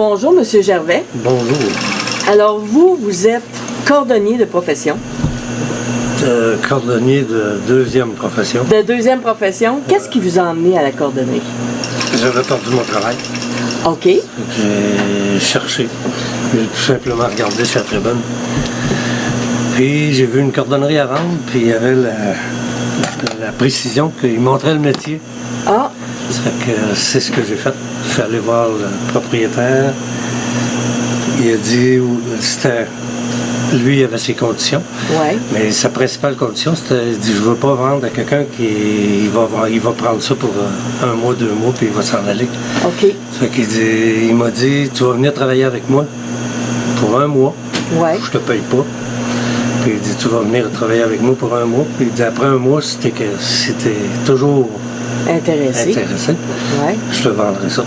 Bonjour, Monsieur Gervais. Bonjour. Alors, vous êtes cordonnier de profession. Cordonnier de deuxième profession. De deuxième profession. Qu'est-ce qui vous a emmené à la cordonnerie? J'avais perdu mon travail. OK. J'ai cherché. J'ai tout simplement regardé sur la tribune. Puis j'ai vu une cordonnerie à vendre, puis il y avait la précision qu'il montrait le métier. Ah, Ça fait que c'est ce que j'ai fait. Je suis allé voir le propriétaire. Il a dit, lui, il avait ses conditions. ouais. Mais sa principale condition, c'était, il dit, je veux pas vendre à quelqu'un qui il va prendre ça pour un mois, 2 mois, puis il va s'en aller. OK. Ça fait qu'il dit, il m'a dit, tu vas venir travailler avec moi pour 1 mois. Ouais. Je te paye pas. Puis il dit, tu vas venir travailler avec moi pour 1 mois. Puis il dit, après 1 mois, si t'es toujours Intéressé. intéressé, Ouais. je te vendrai ça.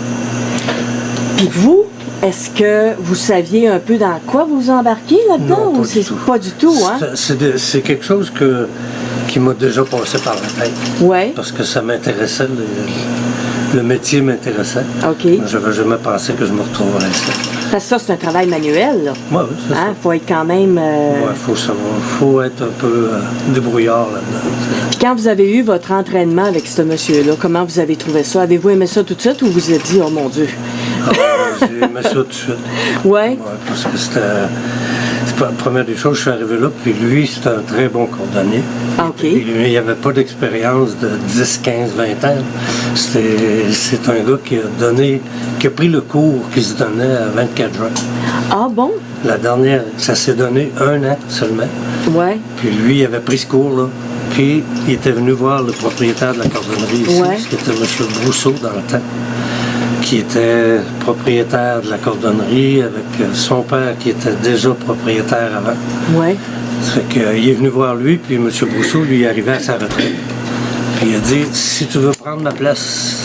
Puis vous, est-ce que vous saviez un peu dans quoi vous embarquez là-dedans? Non, pas ou du c'est tout. pas du tout, hein? C'est quelque chose qui m'a déjà passé par la tête. Ouais. Parce que ça m'intéressait, le métier m'intéressait. OK. Je n'avais jamais pensé que je me retrouverais ça. Parce que ça, c'est un travail manuel, là. Oui, c'est ça. Hein? Faut être quand même... Ouais, faut savoir, faut être un peu débrouillard là-dedans. Puis quand vous avez eu votre entraînement avec ce monsieur-là, comment vous avez trouvé ça? Avez-vous aimé ça tout de suite ou vous vous êtes dit, oh mon Dieu? J'ai aimé ça tout de suite. Ouais. Ouais, parce que c'est pas la première des choses, je suis arrivé là, puis lui, c'était un très bon cordonnier. OK. Puis lui, il n'avait pas d'expérience de 10, 15, 20 ans. C'est un gars qui a pris le cours qui se donnait à 24 juin. Ah bon? La dernière, ça s'est donné 1 an seulement. Ouais. Puis lui, il avait pris ce cours-là. Puis il était venu voir le propriétaire de la cordonnerie ici, Ouais. qui était M. Brousseau dans le temps, qui était propriétaire de la cordonnerie avec son père qui était déjà propriétaire avant. Ouais. Ça fait qu'il est venu voir lui, puis M. Brousseau, lui, est arrivé à sa retraite. Puis il a dit, si tu veux prendre ma place,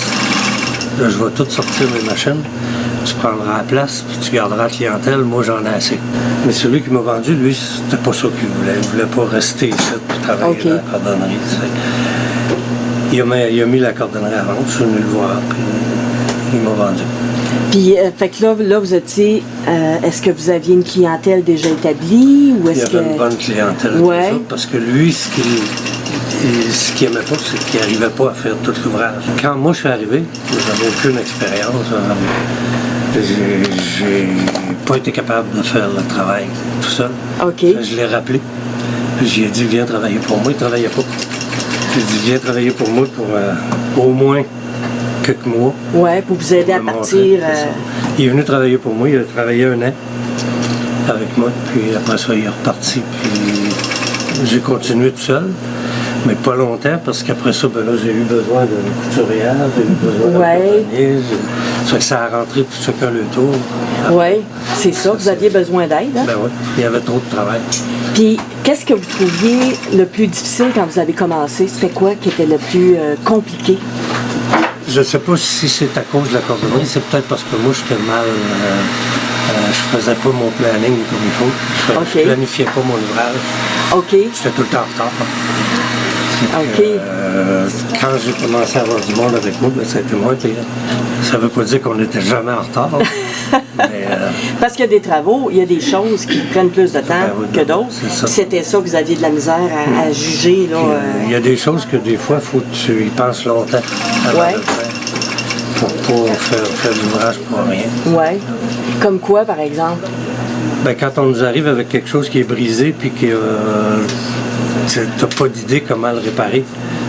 là, je vais tout sortir mes machines, tu prendras la place, puis tu garderas la clientèle, moi j'en ai assez. Mais celui qui m'a vendu, lui, c'était pas ça qu'il voulait. Il voulait pas rester ici pour travailler OK. dans la cordonnerie. Ça fait il a mis la cordonnerie à vendre, je suis venu le voir, puis il m'a vendu. Puis, fait que là, vous étiez... est-ce que vous aviez une clientèle déjà établie ou Il est-ce avait que... une bonne clientèle, Ouais. déjà, parce que lui, ce qu'il aimait pas, c'est qu'il n'arrivait pas à faire tout l'ouvrage. Quand moi je suis arrivé, j'avais aucune expérience. J'ai pas été capable de faire le travail tout seul. OK. Je l'ai rappelé. Puis j'ai dit, viens travailler pour moi. Il ne travaillait pas. J'ai dit, viens travailler pour moi pour au moins quelques mois. Ouais, pour vous aider à Me montrer, partir... c'est ça. Il est venu travailler pour moi. Il a travaillé 1 an avec moi. Puis après ça, il est reparti. Puis j'ai continué tout seul. Mais pas longtemps, parce qu'après ça, ben là, j'ai eu besoin de couturière, j'ai eu besoin Ouais. de cordonnier. Ça fait que ça a rentré tout chacun le tour. Oui, c'est ça. Vous aviez besoin d'aide, hein? Ben oui, il y avait trop de travail. Puis, qu'est-ce que vous trouviez le plus difficile quand vous avez commencé? C'était quoi qui était le plus compliqué? Je sais pas si c'est à cause de la cordonnerie, c'est peut-être parce que moi, j'étais mal... je faisais pas mon planning comme il faut. OK. Je planifiais pas mon ouvrage. OK. J'étais tout le temps en retard. OK. Quand j'ai commencé à avoir du monde avec moi, ben, ça a été moins pire. Ça veut pas dire qu'on n'était jamais en retard. Mais, Parce qu'il y a des travaux, il y a des choses qui prennent plus de temps Ben oui, que d'autres. c'est ça. C'était ça que vous aviez de la misère à juger, là. il y a des choses que des fois, il faut que tu y penses longtemps avant Ouais. de le faire. Pour pas faire l'ouvrage pour rien. Ouais. Comme quoi, par exemple? Ben, quand on nous arrive avec quelque chose qui est brisé puis que tu n'as pas d'idée comment le réparer.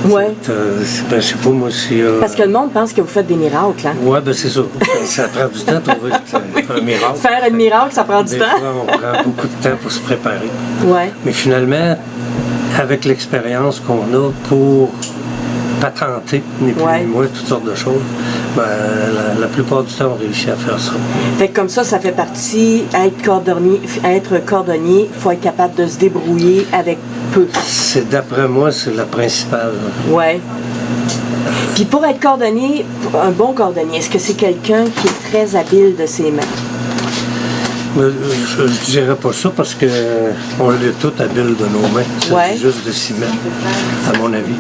Ouais. Ben, je sais pas, moi, si... Parce que le monde pense que vous faites des miracles, hein? Ouais, ben c'est ça. Ça prend du temps de trouver un miracle. Faire un miracle, ça prend du Des temps. fois, on prend beaucoup de temps pour se préparer. Ouais. Mais finalement, avec l'expérience qu'on a pour patenter, ni plus Ouais. ni moins, toutes sortes de choses, ben, la plupart du temps, on réussit à faire ça. Fait que comme ça fait partie, être cordonnier, il faut être capable de se débrouiller avec peu. C'est, d'après moi, c'est la principale. Ouais. Puis pour être cordonnier, un bon cordonnier, est-ce que c'est quelqu'un qui est très habile de ses mains? Je dirais pas ça parce que on l'est tout habile de nos mains. C'est Ouais. juste de s'y mettre, à mon avis.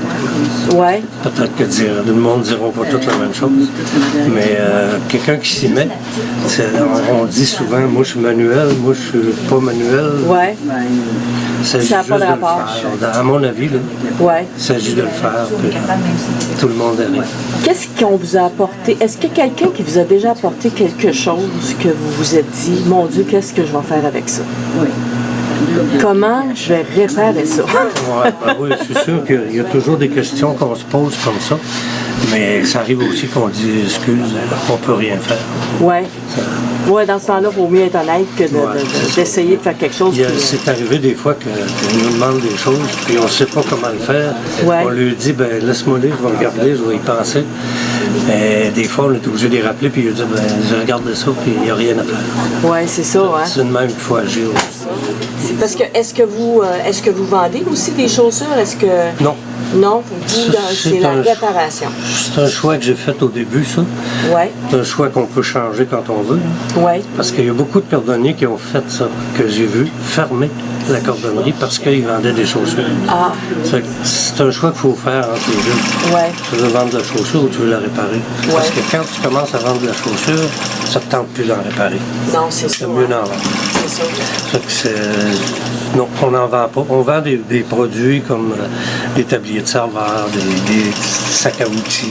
Ouais. Peut-être que le monde ne diront pas toutes la même chose. Mais quelqu'un qui s'y met, on dit souvent, moi je suis manuel, moi je suis pas manuel. Ouais. Il s'agit Ça a juste pas de de le rapport. faire. À mon avis, là, Ouais. il s'agit de le faire. Puis tout le monde arrive. Qu'est-ce qu'on vous a apporté? Est-ce qu'il y a quelqu'un qui vous a déjà apporté quelque chose que vous vous êtes dit, mon Dieu, qu'est-ce que je vais faire avec ça? Oui. Comment je vais réparer ça? Ouais, ben oui, c'est sûr qu'il y a toujours des questions qu'on se pose comme ça. Mais ça arrive aussi qu'on dit excuse, on peut rien faire. Ouais. Ouais, dans ce temps-là, il vaut mieux être honnête que Ouais, d'essayer de faire quelque chose. C'est arrivé des fois qu'on nous demande des choses, puis on ne sait pas comment le faire. Ouais. On lui dit, ben laisse-moi lire, je vais regarder, je vais y penser. Et des fois, on est obligé de les rappeler, puis il dit, ben j'ai regardé ça, puis il n'y a rien à faire. Ouais, c'est ça, hein? C'est de même qu'il faut agir. C'est parce que est-ce que vous vendez aussi des chaussures? Est-ce que Non. non, vous, c'est la réparation. C'est un choix que j'ai fait au début, ça. Ouais. C'est un choix qu'on peut changer quand on veut. Ouais. Parce qu'il y a beaucoup de cordonniers qui ont fait ça, que j'ai vu, fermer la cordonnerie parce qu'ils vendaient des chaussures. Ah. C'est un choix qu'il faut faire entre les deux. Ouais. Tu veux vendre de la chaussure ou tu veux la réparer? Parce que quand tu commences à vendre de la chaussure, ça ne te tente plus d'en réparer. Non, c'est ça. C'est mieux hein. d'en vendre. C'est ça. Fait que non, on n'en vend pas. On vend des produits comme des tabliers de serveur, des sacs à outils,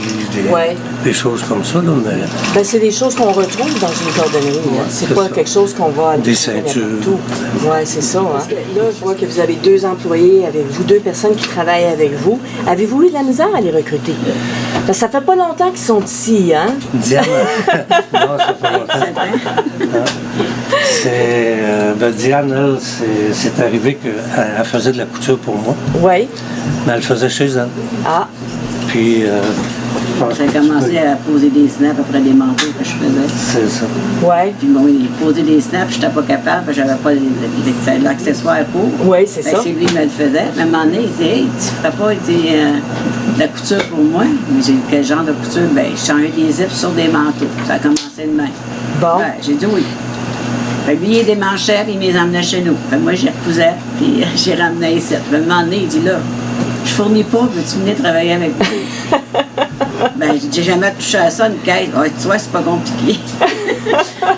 des choses comme ça. Là, mais Ben, c'est des choses qu'on retrouve dans une cordonnerie. Hein. C'est c'est pas ça. quelque chose qu'on va aller Des trouver ceintures. n'importe où. Ouais, c'est ça. Hein. Là, je vois que vous avez 2 employés avec vous, 2 personnes qui travaillent avec vous. Avez-vous eu de la misère à les recruter? Parce que ça fait pas longtemps qu'ils sont ici, hein? Diane, non, ça fait longtemps. Diane, elle, c'est arrivé qu'elle faisait de la couture pour moi, Oui. mais elle faisait chez elle. Ah, Puis, J'ai commencé à poser des snaps après des manteaux que je faisais. c'est ça. ouais. Puis bon, poser des snaps, je n'étais pas capable, parce que j'avais pas l'accessoire pour. Oui, c'est Fait ça. que c'est lui qui me le faisait. Mais à un moment donné, il dit, hey, tu ferais pas de la couture pour moi? Mais j'ai dit, quel genre de couture? Ben, je changeais des zips sur des manteaux. Ça a commencé de même. Bon. Ouais, j'ai dit oui. Fait que lui, il démanchait, puis il me les emmenait chez nous. Fait que moi, je les recousais, puis j'ai ramené ici. Puis à un moment donné, il dit, là, je fournis pas, veux-tu venir travailler avec moi? Ben, j'ai jamais touché à ça, une caisse. Ah, tu vois, c'est pas compliqué.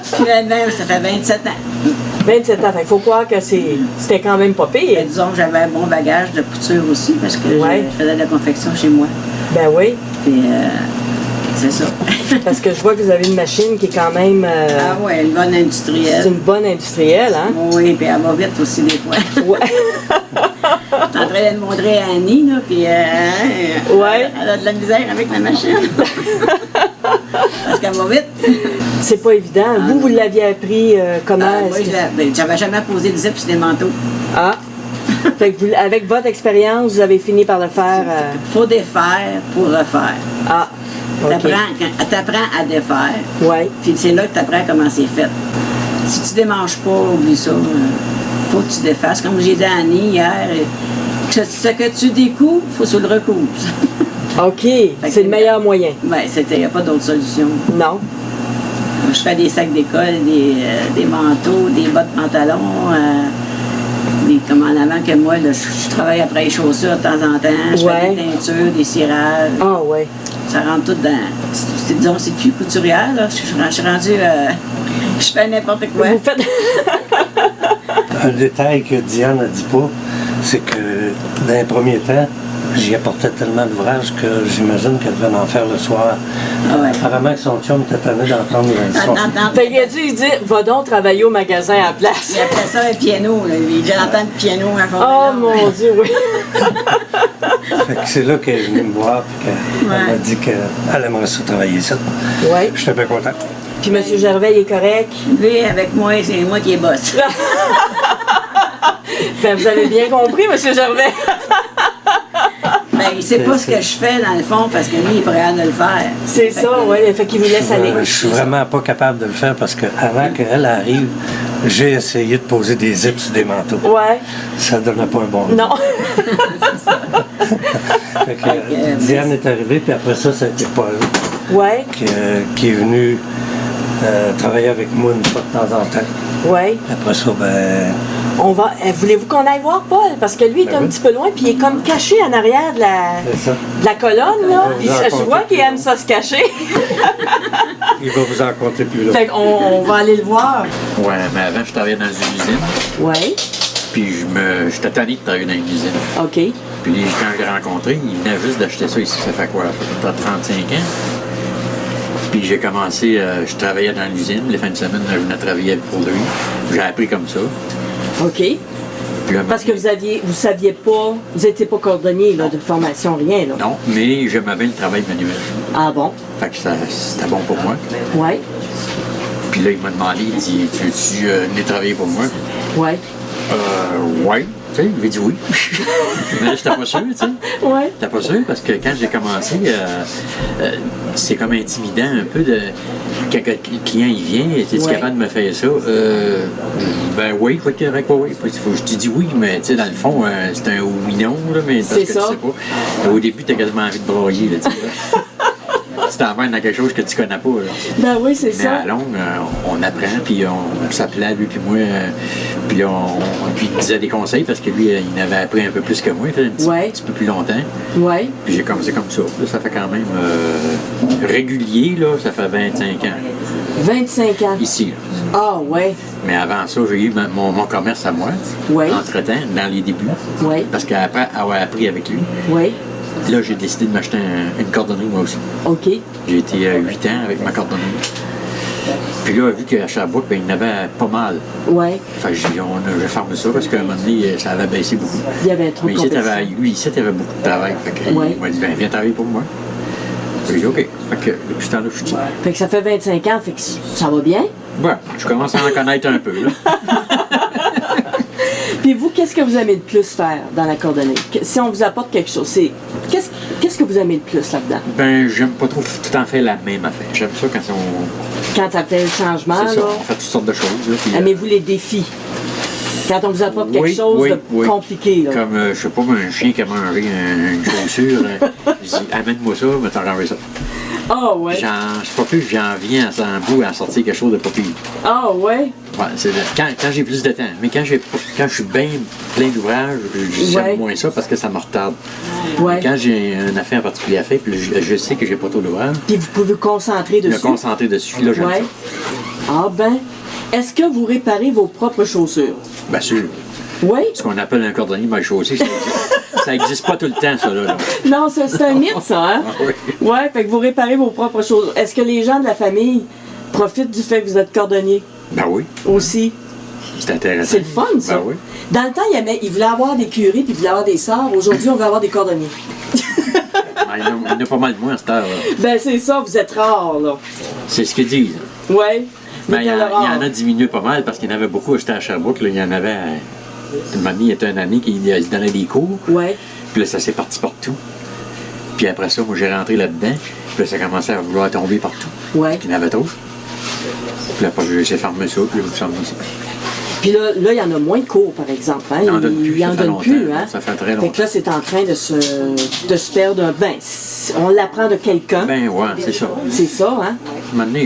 Finalement, ça fait 27 ans. 27 ans. Il faut croire que c'était quand même pas pire. Mais disons que j'avais un bon bagage de couture aussi, parce que Ouais. je faisais de la confection chez moi. Ben oui. Puis, c'est ça. Parce que je vois que vous avez une machine qui est quand même... Ah ouais, une bonne c'est industrielle. une bonne industrielle, hein? Oui, puis elle va vite aussi des fois. Ouais. T'es en train de le montrer à Annie, là, puis Ouais. elle a de la misère avec la machine. Parce qu'elle va vite. C'est pas évident. Vous l'aviez appris comment? Moi, est-ce que- j'avais jamais posé de zip sur des manteaux. Ah. Fait que avec votre expérience, vous avez fini par le faire. Faut défaire pour refaire. Ah. OK. T'apprends à défaire, Ouais. puis c'est là que t'apprends comment c'est fait. Si tu démanges pas, oublie ça. Faut que tu défasses. Comme j'ai dit à Annie hier, ce que tu découpes, faut que tu le recouses. OK. C'est le meilleur moyen. Ben, il n'y a pas d'autre solution. Non. Je fais des sacs d'école, des manteaux, des bottes pantalons. Comme en avant que moi, là, je travaille après les chaussures de temps en temps. Je Ouais. fais des teintures, des cirages. Ah, ouais. Ça rentre tout dans. Disons, c'est plus couturière, là. Je suis rendue. Je fais n'importe quoi. Vous faites. Un détail que Diane n'a dit pas, c'est que dans les premiers temps, j'y apportais tellement d'ouvrages que j'imagine qu'elle devait en faire le soir. Ah ouais. Apparemment que son chum était tanné d'entendre son... Fait qu'il a dû lui dire, va donc travailler au magasin à la place. Il appelait ça un piano. Là. J'entends le piano à fond. Oh mon Dieu, oui. Fait que c'est là qu'elle est venue me voir et qu'elle Ouais. m'a dit qu'elle aimerait ça travailler ça. Oui. J'étais bien content. Puis M. Gervais, il est correct. Lui, avec moi, c'est moi qui est boss. Ben, vous avez bien compris, M. Gervais. Ben, il sait pas ce que je fais, dans le fond, parce que lui, il est prêt à le faire. C'est ça, oui. Fait qu'il vous laisse aller. Je suis vraiment pas capable de le faire parce qu'avant qu'elle arrive, j'ai essayé de poser des zips sur des manteaux. Ouais. Ça donnait pas un bon Non. Fait que, Diane est arrivée, puis après ça, ça a été Paul Ouais. qui est venu travailler avec moi une fois de temps en temps. Oui. Après ça, ben, Voulez-vous qu'on aille voir Paul? Parce que lui, il est Ben un oui. petit peu loin, puis il est comme caché en arrière c'est ça. de la colonne, là. vous Puis en je raconter vois qu'il plus. aime ça se cacher. Il va vous en compter plus là. Fait qu'on on va aller le voir. Ouais, mais avant, je travaillais dans une usine. Oui. Puis j'étais tanné de travailler dans une usine. OK. Puis quand je l'ai rencontré, il venait juste d'acheter ça ici. Ça fait quoi? Ça fait peut-être 35 ans. Puis j'ai commencé, je travaillais dans l'usine. Les fins de semaine, je venais travailler pour lui. J'ai appris comme ça. OK. Puis là, Parce que vous saviez pas, vous n'étiez pas cordonnier, là, de formation, rien, là. non, mais j'aimais bien le travail manuel. Ah bon? Fait que c'était bon pour moi. Oui. Puis là, il m'a demandé, il dit, tu veux-tu venir travailler pour moi? Oui. Ouais. Tu sais, il m'a dit oui. Mais là, j'étais pas sûr, tu sais. Oui. J'étais pas sûr parce que quand j'ai commencé, c'est comme intimidant un peu de. Quand le client il vient, es-tu Ouais. capable de me faire ça? Ben oui, faut être correct, oui. Je te dis oui, mais tu sais, dans le fond, c'est un oui non, là, mais parce C'est que ça. tu sais pas. Au début, t'as quasiment envie de broyer, là, tu sais. là. Tu t'envers dans quelque chose que tu connais pas. Là. Ben oui, c'est Mais ça. à longue, on apprend, puis on s'appelait, lui puis moi, puis là, on lui disait des conseils parce que lui, il avait appris un peu plus que moi, il fait Ouais. un petit peu plus longtemps. Oui. Puis j'ai commencé comme ça. Là, ça fait quand même régulier, là, ça fait 25 ans 25 ans. ici. Là. Ah, ouais. Mais avant ça, j'ai eu mon commerce à moi, Ouais. entre-temps, dans les débuts, Ouais. parce qu'après avoir appris avec lui, Oui. là, j'ai décidé de m'acheter une cordonnerie moi aussi. OK. J'ai été 8 ans avec ma cordonnerie. Puis là, vu qu'à Sherbrooke, ben, il y en avait pas mal. Oui. Fait que j'ai fermé ça parce qu'à un moment donné, ça avait baissé beaucoup. Il y avait trop de Mais ici, compétition. lui, ici, il y avait beaucoup de travail. Fait que Ouais. il m'a dit, ben, viens travailler pour moi. J'ai dit, OK. Fait que depuis ce temps-là, je suis dit, Fait que ça fait 25 ans, fait que ça va bien. ouais, je commence à en connaître un peu. Là. Puis vous, qu'est-ce que vous aimez le plus faire dans la cordonnerie? Si on vous apporte quelque chose, qu'est-ce que vous aimez le plus là-dedans? Ben, j'aime pas trop tout le temps faire la même affaire. J'aime ça quand on. Quand ça fait le changement, C'est ça, là, on fait toutes sortes de choses. Là, puis, aimez-vous les défis? Quand on vous apporte quelque oui, chose oui, de oui. compliqué, là. Comme, je sais pas, un chien qui a mangé une chaussure, je dis, amène-moi ça, mais t'en renvoies ça. Ah ouais. C'est pas plus que j'en viens à bout à sortir quelque chose de pas pire. Ah ouais. Ouais, quand j'ai plus de temps. Mais quand je suis bien plein d'ouvrages, j'aime Ouais. moins ça parce que ça me retarde. Ouais. Quand j'ai une affaire particulière à faire, puis je sais que j'ai pas trop d'ouvrages, Puis vous pouvez vous concentrer me dessus. concentrer dessus, là, j'aime Ouais. ça. Ah ben. Est-ce que vous réparez vos propres chaussures? Bien sûr. Oui. Ce qu'on appelle un cordonnier mal chaussé, ça existe pas tout le temps, ça, là. Non, c'est un mythe, ça, hein? Ah oui. Ouais, fait que vous réparez vos propres choses. Est-ce que les gens de la famille profitent du fait que vous êtes cordonnier Ben oui, aussi? c'est intéressant. C'est le fun, ça. Ben oui. Dans le temps, il voulait avoir des curés puis il voulait avoir des sœurs. Aujourd'hui, on veut avoir des cordonniers. Ben, il y en a pas mal moins à cette heure, là. Ben, c'est ça, vous êtes rares, là. C'est ce qu'ils disent. Ouais. Ben, il y Rare. en a diminué pas mal parce qu'il y en avait beaucoup acheté à Sherbrooke. Là. Il y en avait. Une mamie, il y a une année qui se donnait des cours. Ouais. Puis là, ça s'est parti partout. Puis après ça, moi, j'ai rentré là-dedans. Puis là, ça commençait à vouloir tomber partout. Ouais. Il y en avait trop. Puis là, j'ai fermé ça. Puis là, je me suis fermé ça. Puis là, il y en a moins de cours, par exemple. Hein? Il en donne plus, Il en ça fait donne plus, longtemps, hein? ça fait très Fait longtemps. que là, c'est en train de se perdre. Ben, on l'apprend de quelqu'un. Ben ouais, c'est ça. C'est ça, hein? Maintenant,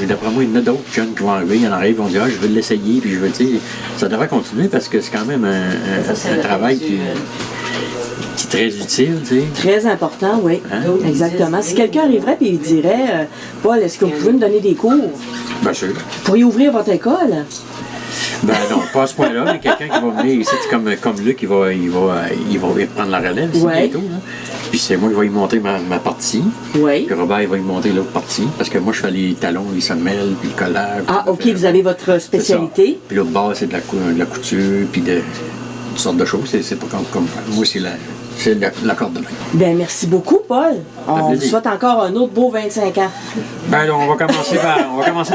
d'après moi, il y en a d'autres jeunes qui vont arriver, il y en arrive, ils vont dire, ah, je veux l'essayer, puis je veux, tu sais, ça devrait continuer parce que c'est quand même un travail qui est très utile, tu sais. Très important, oui. Hein? Exactement. Si quelqu'un arriverait et il dirait, Paul, est-ce que vous pouvez me donner des cours? Bien sûr. Vous pourriez ouvrir votre école? Ben non, pas à ce point-là, mais quelqu'un qui va venir ici, c'est comme Luc, il va prendre la relève ici Ouais. bientôt. Là. Puis c'est moi qui vais lui montrer ma partie. Oui. Puis Robert, il va lui montrer l'autre partie. Parce que moi, je fais les talons, les semelles, puis le collage. Ah, puis OK, le- vous avez votre c'est ça. spécialité. Puis l'autre bord, c'est de la couture, puis de toutes sortes de choses. C'est pas comme moi, c'est la cordonnerie. Bien, merci beaucoup, Paul. On vous plaisir. souhaite encore un autre beau 25 ans. Ben là, on va commencer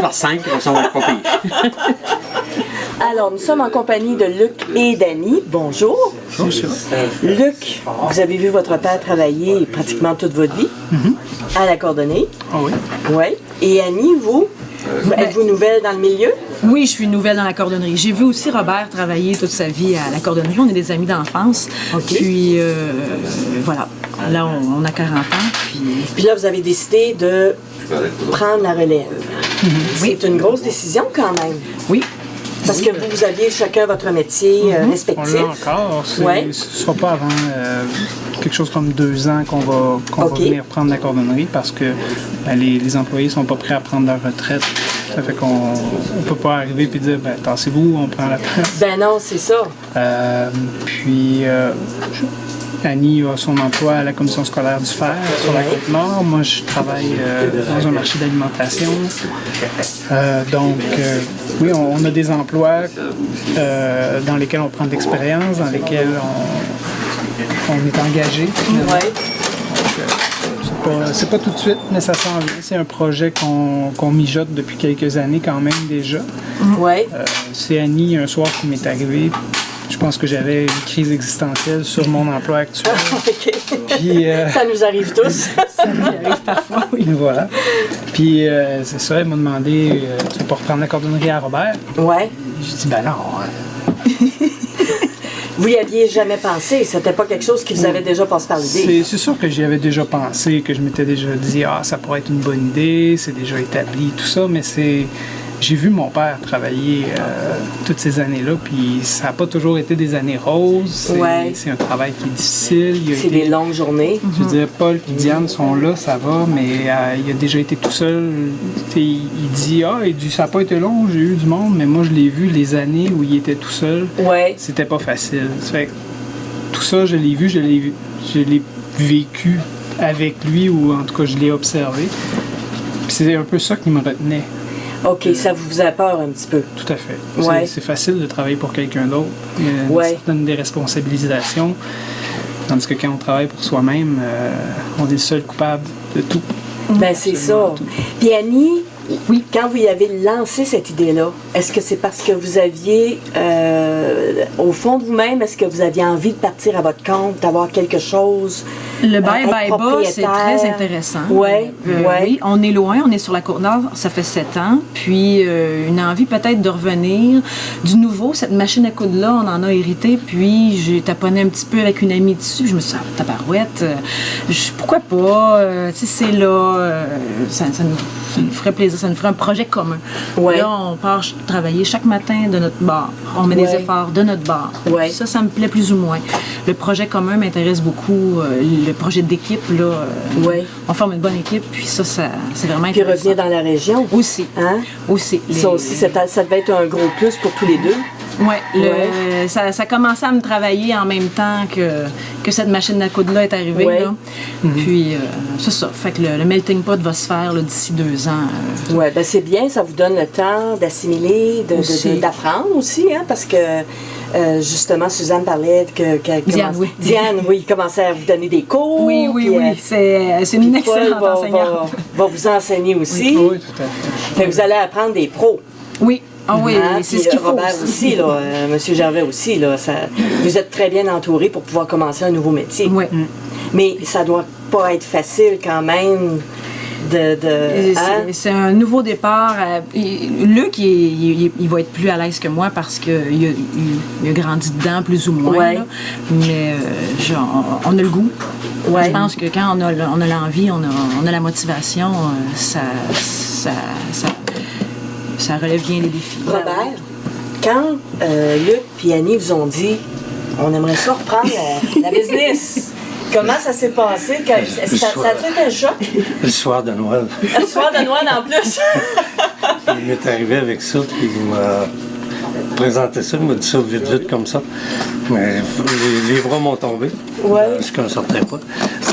par 5, comme ça, on va être pas pire. Alors, nous sommes en compagnie de Luc et Dany. Bonjour. Bonjour. Luc, vous avez vu votre père travailler pratiquement toute votre vie à la cordonnerie. Ah oui. Oui. Et Annie, vous, êtes-vous nouvelle dans le milieu? Oui, je suis nouvelle dans la cordonnerie. J'ai vu aussi Robert travailler toute sa vie à la cordonnerie. On est des amis d'enfance. OK. Puis, voilà. Là, on a 40 ans. Puis, Puis là, vous avez décidé de prendre la relève. Oui. C'est une grosse décision quand même. oui. Parce que vous aviez chacun votre métier On respectif. l'a encore. Ce Ouais. ne sera pas avant quelque chose comme 2 ans qu'on va OK. venir prendre la cordonnerie parce que les employés sont pas prêts à prendre leur retraite. Ça fait qu'on ne peut pas arriver et dire « tassez-vous, on prend la place ». Ben non, c'est ça. Puis Annie a son emploi à la commission scolaire du Fer sur la Côte-Nord. Moi, je travaille dans un marché d'alimentation. Donc, oui, on a des emplois dans lesquels on prend de l'expérience, dans lesquels on est engagé. Ouais. C'est pas tout de suite, mais ça s'en vient. C'est un projet qu'on mijote depuis quelques années quand même déjà. Ouais. C'est Annie, un soir, qui m'est arrivé. Je pense que j'avais une crise existentielle sur mon emploi actuel. OK. Puis, Ça nous arrive tous. Ça lui arrive parfois, oui. voilà. Puis, c'est ça, elle m'a demandé tu veux pas reprendre la cordonnerie à Robert? Ouais. J'ai dit ben non. Vous y aviez jamais pensé. C'était pas quelque chose qui vous avait déjà passé par l'idée. C'est sûr que j'y avais déjà pensé, que je m'étais déjà dit ça pourrait être une bonne idée, c'est déjà établi, tout ça, mais j'ai vu mon père travailler toutes ces années-là, puis ça n'a pas toujours été des années roses. C'est un travail qui est difficile. C'est des longues journées. Je veux dire, Paul et Diane sont là, ça va, mais il a déjà été tout seul. Il dit ça n'a pas été long, j'ai eu du monde, mais moi je l'ai vu les années où il était tout seul. Ouais. C'était pas facile. Ça fait que tout ça, je l'ai vu, je l'ai vécu avec lui, ou en tout cas je l'ai observé. Puis c'est un peu ça qui me retenait. OK, ça vous faisait peur un petit peu. Tout à fait. Ouais. C'est facile de travailler pour quelqu'un d'autre. Il y a une Ouais. certaine déresponsabilisation. Tandis que quand on travaille pour soi-même, on est le seul coupable de tout. Ben c'est ça. Absolument tout. Puis Annie, oui, quand vous y avez lancé cette idée-là, est-ce que c'est parce que vous aviez, au fond de vous-même, est-ce que vous aviez envie de partir à votre compte, d'avoir quelque chose? Le être bye-bye-bas, c'est propriétaire? très intéressant. Ouais, ouais. Oui, on est loin, on est sur la Côte-Nord, ça fait 7 ans. Puis une envie peut-être de revenir. Du nouveau, cette machine à coudre-là, on en a hérité. Puis j'ai taponné un petit peu avec une amie dessus. Je me suis dit, tabarouette, pourquoi pas? Tu sais, c'est là, ça nous ferait plaisir, ça nous ferait un projet commun. Ouais. Là, on part travailler chaque matin de notre bar. On met des Ouais. efforts de notre bar. Ouais. Ça me plaît plus ou moins. Le projet commun m'intéresse beaucoup. Le projet d'équipe, là, Ouais. on forme une bonne équipe, puis ça c'est vraiment Puis intéressant. revenir dans la région? Aussi. Hein? Aussi. Ça aussi, ça devait être un gros plus pour tous les deux. Ouais, ça commençait à me travailler en même temps que cette machine à coudre-là est arrivée. Ouais. Là. Puis, c'est ça. Fait que le melting pot va se faire là, d'ici 2 ans. Oui, ben c'est bien, ça vous donne le temps d'assimiler, Aussi. d'apprendre aussi, hein, parce que justement, Suzanne parlait Diane, oui. Diane, oui, commençait à vous donner des cours. Oui, puis, c'est une puis excellente Paul enseignante. va vous enseigner aussi. Oui, tout à fait. Fait que vous allez apprendre des pros. Oui. Ah oui, Hein, c'est puis ce qu'il faut Robert aussi, là, Monsieur Gervais aussi, là, vous êtes très bien entouré pour pouvoir commencer un nouveau métier. Oui. Mais ça doit pas être facile quand même hein? C'est un nouveau départ. Luc, il va être plus à l'aise que moi parce qu'il a grandi dedans, plus ou moins. Ouais. Là. Mais on a le goût. Ouais. Je pense que quand on a l'envie, on a la motivation, ça relève bien les défis. Robert, quand Luc et Annie vous ont dit on aimerait ça reprendre la business, comment ça s'est passé? Est-ce que ça a été un choc? Le soir de Noël. Le soir de Noël en plus? Il m'est arrivé avec ça, puis il m'a présenté ça, il m'a dit ça vite comme ça. Mais les bras m'ont tombé. Ouais. Je ne sortais pas.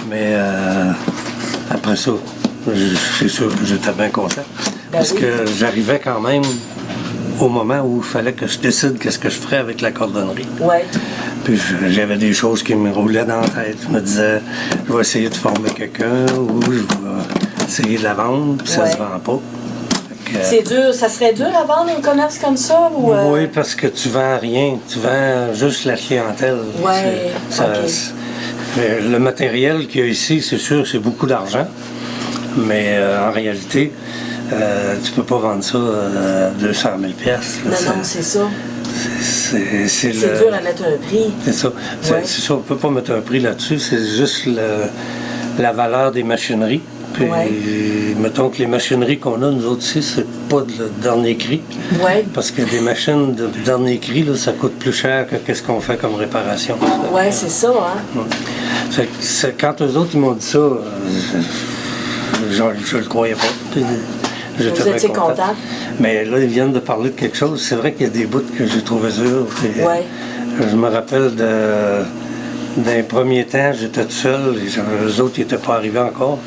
Mais après ça, c'est sûr que j'étais bien content. Parce que j'arrivais quand même au moment où il fallait que je décide qu'est-ce que je ferais avec la cordonnerie. Ouais. Puis j'avais des choses qui me roulaient dans la tête. Je me disais, je vais essayer de former quelqu'un ou je vais essayer de la vendre, puis ça Ouais. se vend pas. Fait que, C'est dur, ça serait dur à vendre un commerce comme ça? Ou, oui, parce que tu vends rien, tu vends juste la clientèle. Ouais, Le matériel qu'il y a ici, c'est sûr, c'est beaucoup d'argent, mais en réalité, tu peux pas vendre ça à 200 000 piastres. Non, c'est ça. C'est dur à mettre un prix. C'est ça. Ouais. C'est ça, on peut pas mettre un prix là-dessus, c'est juste la valeur des machineries. Puis, Ouais. mettons que les machineries qu'on a, nous autres ici, c'est pas de le dernier cri. Ouais. Parce que des machines de dernier cri, là, ça coûte plus cher que qu'est-ce qu'on fait comme réparation. Ouais, c'est ça, hein? Fait que quand eux autres ils m'ont dit ça, je le croyais pas. Puis, j'étais Vous étiez bien content. content? Mais là, ils viennent de parler de quelque chose. C'est vrai qu'il y a des bouts que j'ai trouvé durs. Puis, Ouais. je me rappelle d'un premier temps, j'étais tout seul. Les autres n'étaient pas arrivés encore.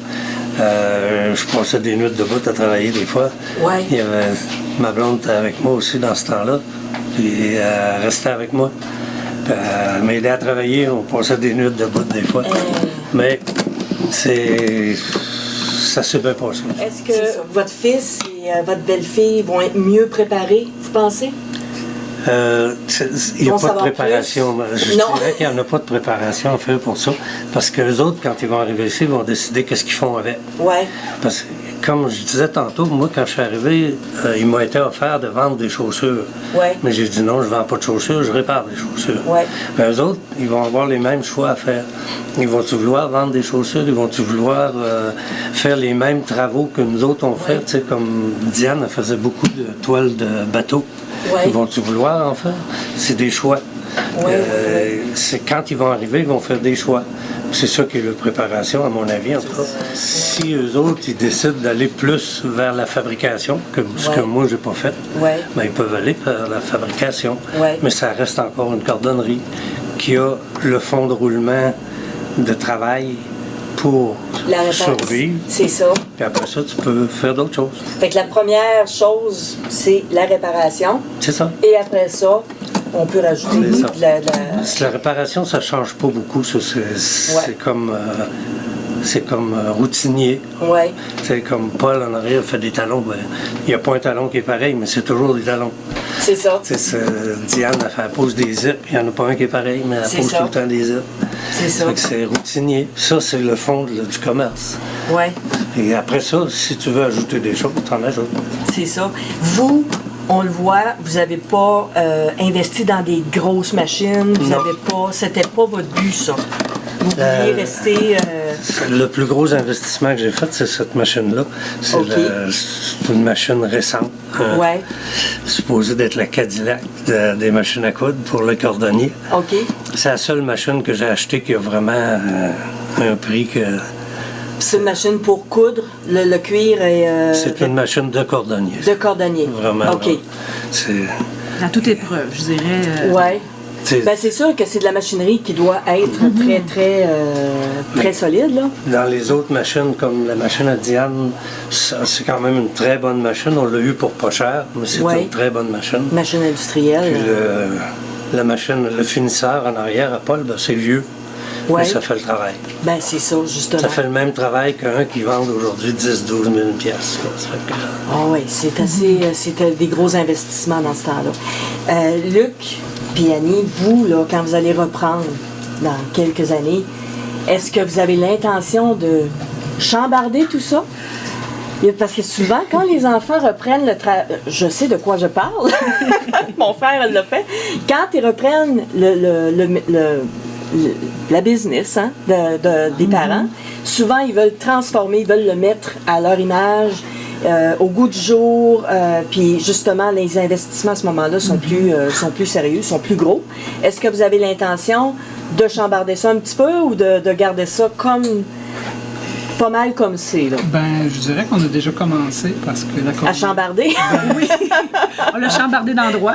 Je passais des nuits debout à travailler des fois. Ouais. Il y avait ma blonde était avec moi aussi dans ce temps-là. Puis elle restait avec moi. Puis, elle m'aidait à travailler. On passait des nuits debout des fois. Mais ça s'est bien passé. Est-ce que votre fils et votre belle-fille vont être mieux préparés, vous pensez? Il n'y a Vont pas de savoir préparation. plus? Je Non. dirais qu'il n'y en a pas de préparation à faire pour ça. Parce que les autres, quand ils vont arriver ici, ils vont décider qu'est-ce qu'ils font avec. Ouais. Parce que, comme je disais tantôt, moi, quand je suis arrivé, il m'a été offert de vendre des chaussures. Ouais. Mais j'ai dit non, je ne vends pas de chaussures, je répare des chaussures. Ouais. Mais eux autres, ils vont avoir les mêmes choix à faire. Ils vont-tu vouloir vendre des chaussures? Ils vont-tu vouloir faire les mêmes travaux que nous autres on fait? Tu sais, comme Diane, elle faisait beaucoup de toiles de bateaux. Ouais. Ils vont-tu vouloir en faire? C'est des choix. Ouais. C'est quand ils vont arriver, ils vont faire des choix. C'est ça qui est la préparation, à mon avis, en tout cas. Si eux autres, ils décident d'aller plus vers la fabrication, ce que moi, j'ai pas fait, Ouais. ben, ils peuvent aller vers la fabrication. Ouais. Mais ça reste encore une cordonnerie qui a le fond de roulement de travail pour La réparation. survivre. C'est ça. Puis après ça, tu peux faire d'autres choses. Fait que la première chose, c'est la réparation. C'est ça. Et après ça, on peut rajouter C'est ça. de la... La réparation, ça change pas beaucoup. Ça, c'est comme routinier. Ouais. C'est comme Paul en arrière fait des talons. Ben, il n'y a pas un talon qui est pareil, mais c'est toujours des talons. C'est ça. Diane, elle pose des zips, il n'y en a pas un qui est pareil, mais elle C'est pose ça. tout le temps des zips. C'est ça. Fait que c'est routinier. Ça, c'est le fond du commerce. Ouais. Et après ça, si tu veux ajouter des choses, tu en ajoutes. C'est ça. Vous, on le voit, vous n'avez pas investi dans des grosses machines. Vous Non. n'avez pas... C'était pas votre but, ça. Vous vouliez rester... Le plus gros investissement que j'ai fait, c'est cette machine-là. C'est OK. c'est une machine récente. Ouais. Supposée d'être la Cadillac des machines à coudre pour le cordonnier. OK. C'est la seule machine que j'ai achetée qui a vraiment un prix que... C'est une machine pour coudre, le cuir et... C'est une machine de cordonnier. de cordonnier. Vraiment. OK. vraiment. C'est... Dans toute épreuve, je dirais. Ouais. c'est- Ben, c'est sûr que c'est de la machinerie qui doit être très solide, là. Dans les autres machines, comme la machine à Diane, c'est quand même une très bonne machine. On l'a eu pour pas cher, mais c'est Ouais. une très bonne machine. Machine industrielle. Puis la machine, le finisseur en arrière à Paul, ben, c'est vieux. Ouais. Mais ça fait le travail. Ben, c'est ça, justement. Ça fait le même travail qu'un qui vend aujourd'hui 10-12 000 piastres, là. Ça fait que- Ah oui, c'était des gros investissements dans ce temps-là. Luc, puis Annie, vous, là, quand vous allez reprendre dans quelques années, est-ce que vous avez l'intention de chambarder tout ça? Parce que souvent, quand les enfants reprennent le travail, je sais de quoi je parle, mon frère elle l'a fait, quand ils reprennent la business hein, des parents, souvent ils veulent transformer, ils veulent le mettre à leur image, au goût du jour, puis justement les investissements à ce moment-là sont plus sérieux, sont plus gros. Est-ce que vous avez l'intention de chambarder ça un petit peu ou de garder ça comme pas mal comme c'est là? Ben, je dirais qu'on a déjà commencé parce que la À cordonnerie, chambarder? On l'a chambardé d'endroit.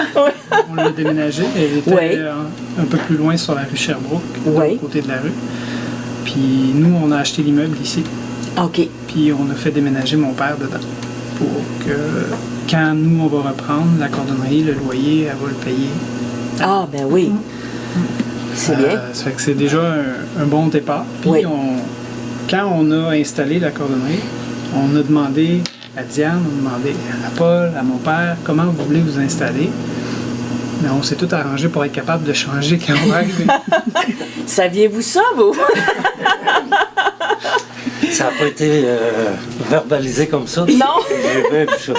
on l'a déménagé. Elle était Ouais. un peu plus loin sur la rue Sherbrooke, de Ouais. l'autre côté de la rue. Puis nous, on a acheté l'immeuble ici. OK. Puis on a fait déménager mon père dedans pour que quand nous, on va reprendre la cordonnerie, le loyer, elle va le payer. Ah, ben oui. C'est bien. Ça fait que c'est déjà un bon départ. Puis Oui. quand on a installé la cordonnerie, on a demandé à Diane, on a demandé à Paul, à mon père, comment vous voulez vous installer. Mais on s'est tout arrangé pour être capable de changer quand on va arriver. Saviez-vous ça, vous? Ça n'a pas été verbalisé comme ça. Non. J'ai bien vu ça.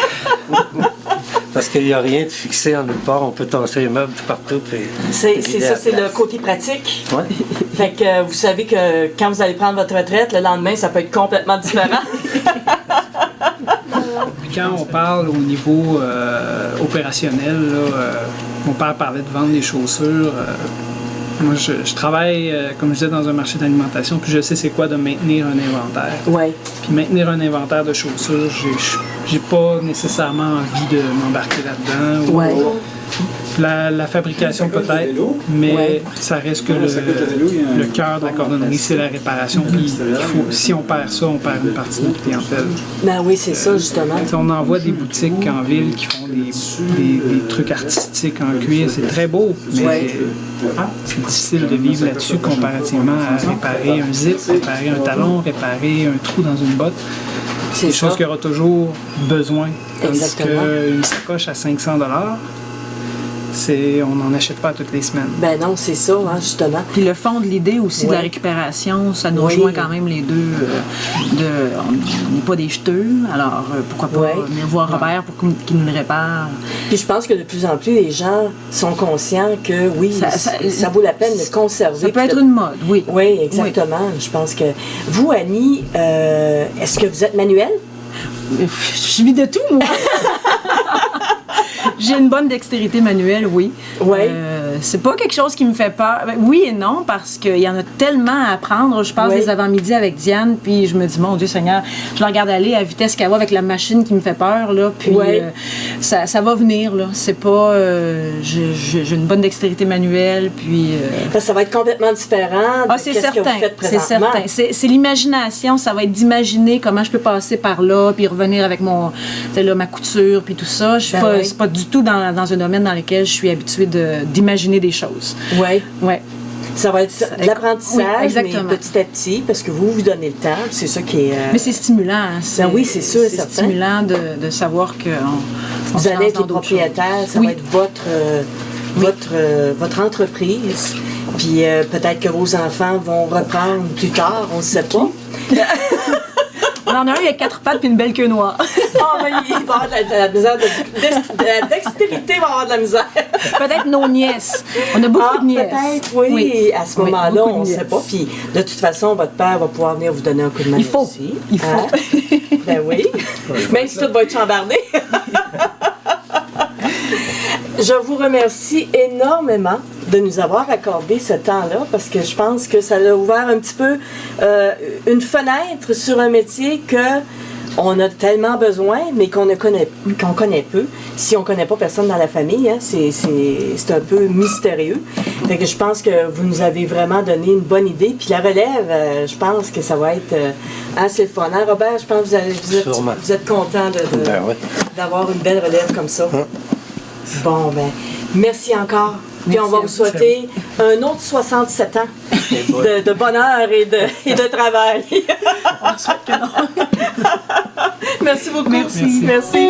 Parce qu'il n'y a rien de fixé en nulle part. On peut tasser les meubles partout. Puis C'est ça, c'est le côté pratique. Ouais. Fait que vous savez que quand vous allez prendre votre retraite, le lendemain, ça peut être complètement différent. Puis quand on parle au niveau opérationnel, là, mon père parlait de vendre des chaussures. Moi, je travaille, comme je disais, dans un marché d'alimentation, puis je sais c'est quoi de maintenir un inventaire. Oui. Puis maintenir un inventaire de chaussures, j'ai pas nécessairement envie de m'embarquer là-dedans. Ouais. La fabrication peut-être, mais Ouais. ça reste que le cœur de la cordonnerie, c'est la réparation. Puis si on perd ça, on perd une partie de notre clientèle. Ben oui, c'est ça, justement. T'sais, on en voit des boutiques en ville qui font des trucs artistiques en cuir. C'est très beau, mais Ouais. c'est difficile de vivre là-dessus comparativement à réparer un zip, réparer un talon, réparer un trou dans une botte. C'est des ça. choses qu'il y aura toujours besoin. Tandis Exactement. qu'une sacoche à 500 on n'en achète pas toutes les semaines. Ben non, c'est ça, hein, justement. Puis le fond de l'idée aussi de la Ouais. récupération, ça nous Oui. rejoint quand même les deux. On n'est pas des jeteux, alors pourquoi pas Ouais. venir voir Robert pour qu'il nous le répare. Puis je pense que de plus en plus, les gens sont conscients que oui, ça vaut la peine de conserver. Ça peut puis être de- une mode, oui. Oui, exactement. Je pense que... Vous, Annie, est-ce que vous êtes manuelle? Je vis de tout, moi. J'ai une bonne dextérité manuelle, oui. Ouais. C'est pas quelque chose qui me fait peur. Ben, oui et non, parce qu'il y en a tellement à apprendre. Je passe Ouais. des avant-midi avec Diane, puis je me dis, mon Dieu Seigneur, je la regarde aller à vitesse qu'elle va avec la machine qui me fait peur, là. Puis Ouais. ça va venir, là. C'est pas... j'ai une bonne dextérité manuelle, puis... Parce que ça va être complètement différent de Ah, c'est qu'est-ce que certain, vous faites c'est présentement. certain. C'est l'imagination, ça va être d'imaginer comment je peux passer par là, puis revenir avec mon, ma couture, puis tout ça. Je suis Ben pas, oui. c'est pas du tout dans un domaine dans lequel je suis habituée d'imaginer des choses. Oui. Ouais. Ça va être de l'apprentissage, Oui, mais exactement. petit à petit, parce que vous donnez le temps. C'est ça qui est... Mais c'est stimulant. Hein. Ben oui, c'est sûr et C'est certain. stimulant de savoir qu'on Vous allez être les propriétaires, ça Oui. va être votre entreprise. Puis peut-être que vos enfants vont reprendre plus tard, on ne sait pas. On en a un avec 4 pattes puis une belle queue noire. Ah, mais il va y avoir de la misère, de la dextérité va avoir de la misère. Peut-être nos nièces. On a beaucoup de nièces. Peut-être, oui. À ce Oui, moment-là, beaucoup de on ne sait nièces. pas. Puis de toute façon, votre père va pouvoir venir vous donner un coup de main Il faut. aussi. Il faut. Hein? Ben oui. Même si tout va être chambardé. Je vous remercie énormément de nous avoir accordé ce temps-là parce que je pense que ça a ouvert un petit peu une fenêtre sur un métier que on a tellement besoin, mais qu'on connaît peu. Si on ne connaît pas personne dans la famille, hein, c'est un peu mystérieux. Fait que je pense que vous nous avez vraiment donné une bonne idée. Puis la relève, je pense que ça va être assez fun. Hein, Robert, je pense que Sûrement. vous êtes content Ben oui. d'avoir une belle relève comme ça. Bon, ben, merci encore. Puis Merci on va à vous vous. souhaiter un autre 67 ans de bonheur et de travail. On souhaite que non. Merci beaucoup. Merci. Merci.